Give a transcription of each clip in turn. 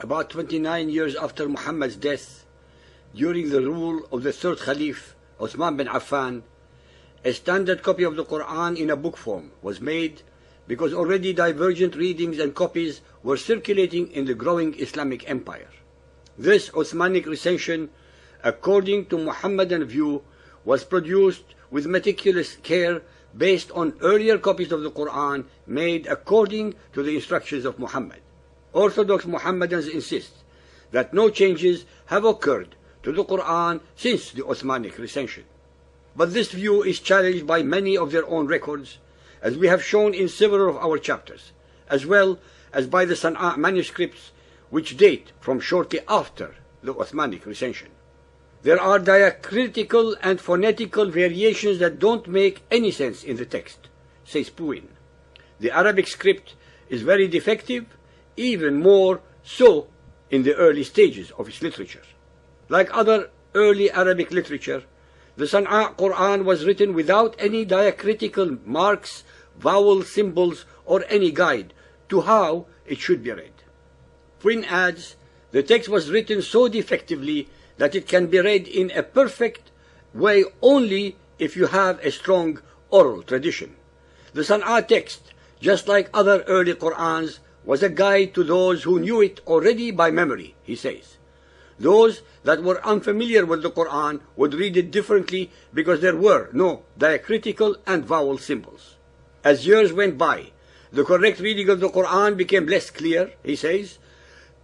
about 29 years after Muhammad's death, during the rule of the third Caliph, Uthman bin Affan, a standard copy of the Qur'an in a book form was made because already divergent readings and copies were circulating in the growing Islamic empire. This Uthmanic recension, according to Muhammadan view, was produced with meticulous care based on earlier copies of the Qur'an made according to the instructions of Muhammad. Orthodox Muhammadans insist that no changes have occurred to the Qur'an since the Uthmanic recension. But this view is challenged by many of their own records, as we have shown in several of our chapters, as well as by the Sana'a manuscripts, which date from shortly after the Uthmanic recension. There are diacritical and phonetical variations that don't make any sense in the text, says Puin. The Arabic script is very defective, even more so in the early stages of its literature. Like other early Arabic literature, the Sana'a Qur'an was written without any diacritical marks, vowel symbols, or any guide to how it should be read. Puin adds, the text was written so defectively that it can be read in a perfect way only if you have a strong oral tradition. The Sana'a text, just like other early Qur'ans, was a guide to those who knew it already by memory, he says. Those that were unfamiliar with the Qur'an would read it differently because there were no diacritical and vowel symbols. As years went by, the correct reading of the Qur'an became less clear, he says.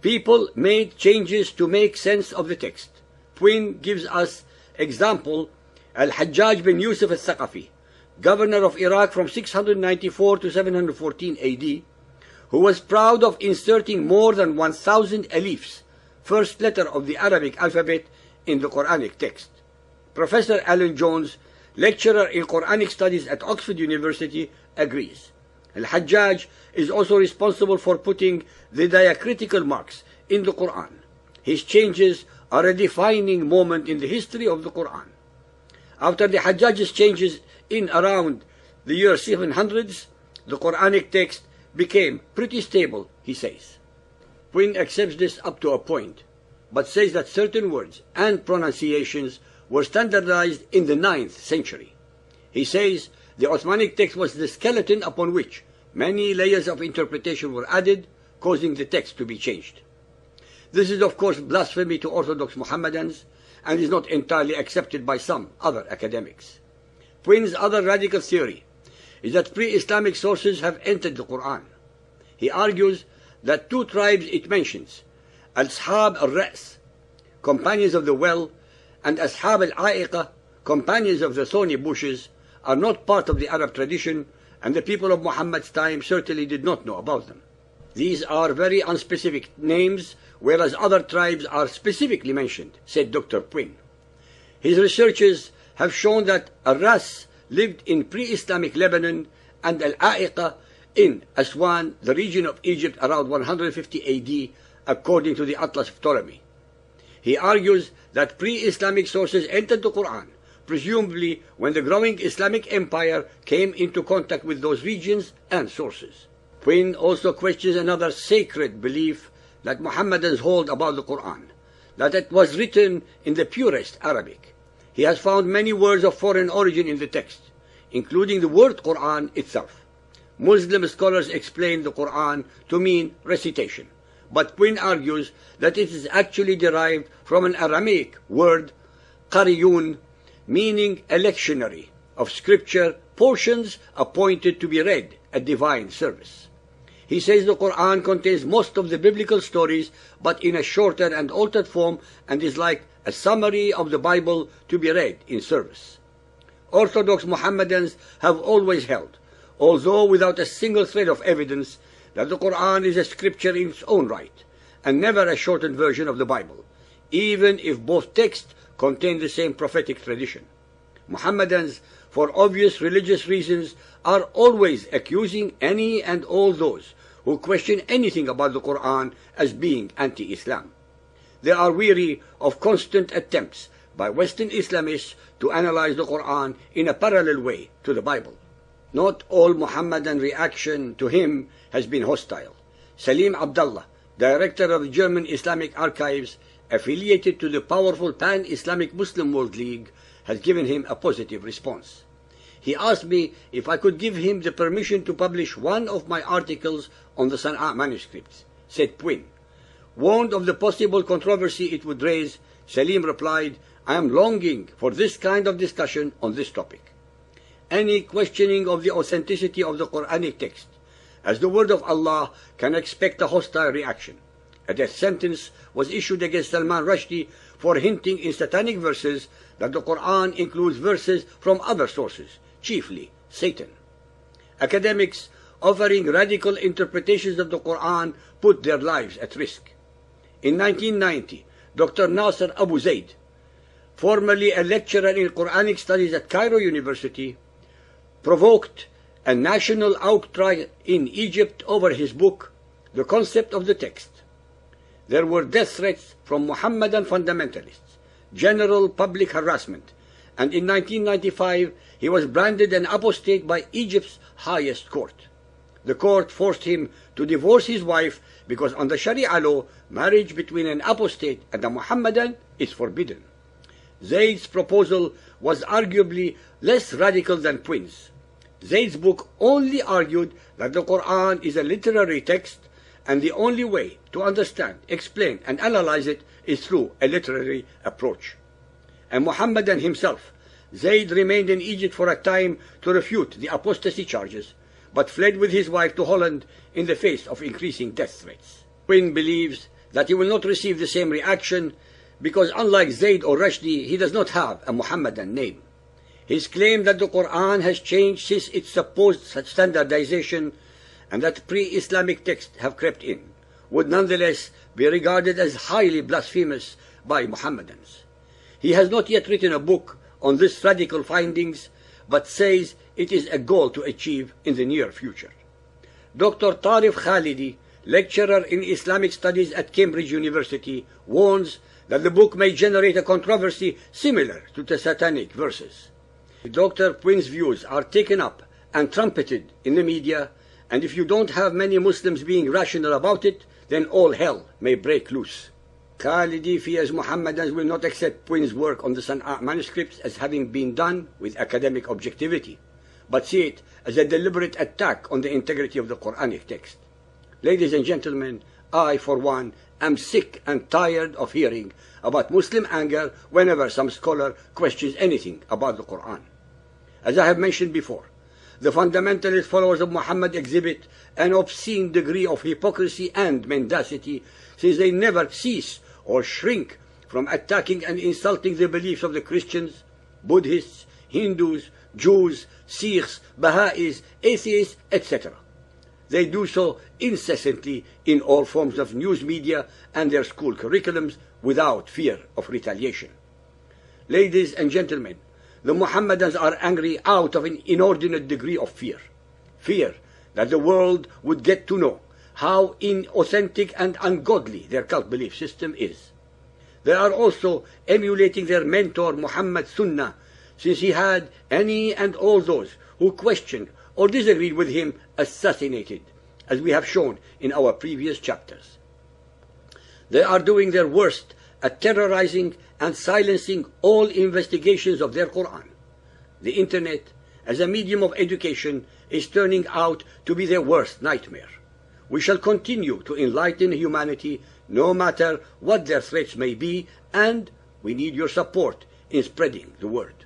People made changes to make sense of the text. Puin gives us example Al-Hajjaj bin Yusuf al-Thaqafi, governor of Iraq from 694 to 714 AD, who was proud of inserting more than 1,000 alifs, first letter of the Arabic alphabet, in the Quranic text. Professor Alan Jones, lecturer in Quranic studies at Oxford University, agrees. Al-Hajjaj is also responsible for putting the diacritical marks in the Quran. His changes are a defining moment in the history of the Quran. After the Hajjaj's changes in around the year 700s, the Quranic text became pretty stable, he says. Puin accepts this up to a point, but says that certain words and pronunciations were standardized in the 9th century. He says the Uthmanic text was the skeleton upon which many layers of interpretation were added, causing the text to be changed. This is of course blasphemy to Orthodox Muhammadans and is not entirely accepted by some other academics. Puin's other radical theory is that pre-Islamic sources have entered the Quran. He argues that two tribes it mentions, Ashab al-Ra's, companions of the well, and Ashab al-A'iqa, companions of the thorny bushes, are not part of the Arab tradition, and the people of Muhammad's time certainly did not know about them. These are very unspecific names, whereas other tribes are specifically mentioned, said Dr. Puin. His researches have shown that al-Ras lived in pre-Islamic Lebanon and al-A'iqa in Aswan, the region of Egypt, around 150 AD, according to the Atlas of Ptolemy. He argues that pre-Islamic sources entered the Quran, presumably when the growing Islamic empire came into contact with those regions and sources. Puin also questions another sacred belief that Muhammadans hold about the Quran, that it was written in the purest Arabic. He has found many words of foreign origin in the text, including the word Quran itself. Muslim scholars explain the Quran to mean recitation, but Puin argues that it is actually derived from an Aramaic word, qariyun, meaning a lectionary of scripture, portions appointed to be read at divine service. He says the Quran contains most of the biblical stories, but in a shorter and altered form, and is like a summary of the Bible to be read in service. Orthodox Muhammadans have always held, although without a single thread of evidence, that the Quran is a scripture in its own right, and never a shortened version of the Bible, even if both texts contain the same prophetic tradition. Muhammadans, for obvious religious reasons, are always accusing any and all those who question anything about the Quran as being anti-Islam. They are weary of constant attempts by Western Islamists to analyze the Quran in a parallel way to the Bible. Not all Muhammadan reaction to him has been hostile. Salim Abdullah, director of the German Islamic Archives, affiliated to the powerful Pan-Islamic Muslim World League, has given him a positive response. He asked me if I could give him the permission to publish one of my articles on the Sana'a manuscripts, said Puin. Warned of the possible controversy it would raise, Salim replied, "I am longing for this kind of discussion on this topic. Any questioning of the authenticity of the Quranic text as the word of Allah can expect a hostile reaction. A death sentence was issued against Salman Rushdie for hinting in satanic verses that the Qur'an includes verses from other sources, chiefly Satan. Academics offering radical interpretations of the Qur'an put their lives at risk. In 1990, Dr. Nasser Abu Zaid, formerly a lecturer in Quranic studies at Cairo University, provoked a national outcry in Egypt over his book, The Concept of the Text. There were death threats from Muhammadan fundamentalists, general public harassment, and in 1995 he was branded an apostate by Egypt's highest court. The court forced him to divorce his wife because under Sharia law, marriage between an apostate and a Muhammadan is forbidden. Zaid's proposal was arguably less radical than Puin's. Zaid's book only argued that the Qur'an is a literary text and the only way to understand, explain and analyze it is through a literary approach. A Muhammadan himself, Zaid remained in Egypt for a time to refute the apostasy charges, but fled with his wife to Holland in the face of increasing death threats. Puin believes that he will not receive the same reaction because unlike Zaid or Rushdie, he does not have a Muhammadan name. His claim that the Qur'an has changed since its supposed standardization and that pre-Islamic texts have crept in would nonetheless be regarded as highly blasphemous by Muhammadans. He has not yet written a book on these radical findings, but says it is a goal to achieve in the near future. Dr. Tarif Khalidi, lecturer in Islamic studies at Cambridge University, warns that the book may generate a controversy similar to the satanic verses. Dr. Puin's views are taken up and trumpeted in the media, and if you don't have many Muslims being rational about it, then all hell may break loose. Khalidi fears Muhammadans will not accept Puin's work on the Sana'a manuscripts as having been done with academic objectivity, but see it as a deliberate attack on the integrity of the Quranic text. Ladies and gentlemen, I, for one, am sick and tired of hearing about Muslim anger whenever some scholar questions anything about the Qur'an. As I have mentioned before, the fundamentalist followers of Muhammad exhibit an obscene degree of hypocrisy and mendacity, since they never cease or shrink from attacking and insulting the beliefs of the Christians, Buddhists, Hindus, Jews, Sikhs, Baha'is, atheists, etc. They do so incessantly in all forms of news media and their school curriculums without fear of retaliation. Ladies and gentlemen, the Muhammadans are angry out of an inordinate degree of fear. Fear that the world would get to know how inauthentic and ungodly their cult belief system is. They are also emulating their mentor Muhammad Sunnah, since he had any and all those who questioned or disagreed with him assassinated, as we have shown in our previous chapters. They are doing their worst at terrorizing and silencing all investigations of their Qur'an. The Internet, as a medium of education, is turning out to be their worst nightmare. We shall continue to enlighten humanity no matter what their threats may be, and we need your support in spreading the word.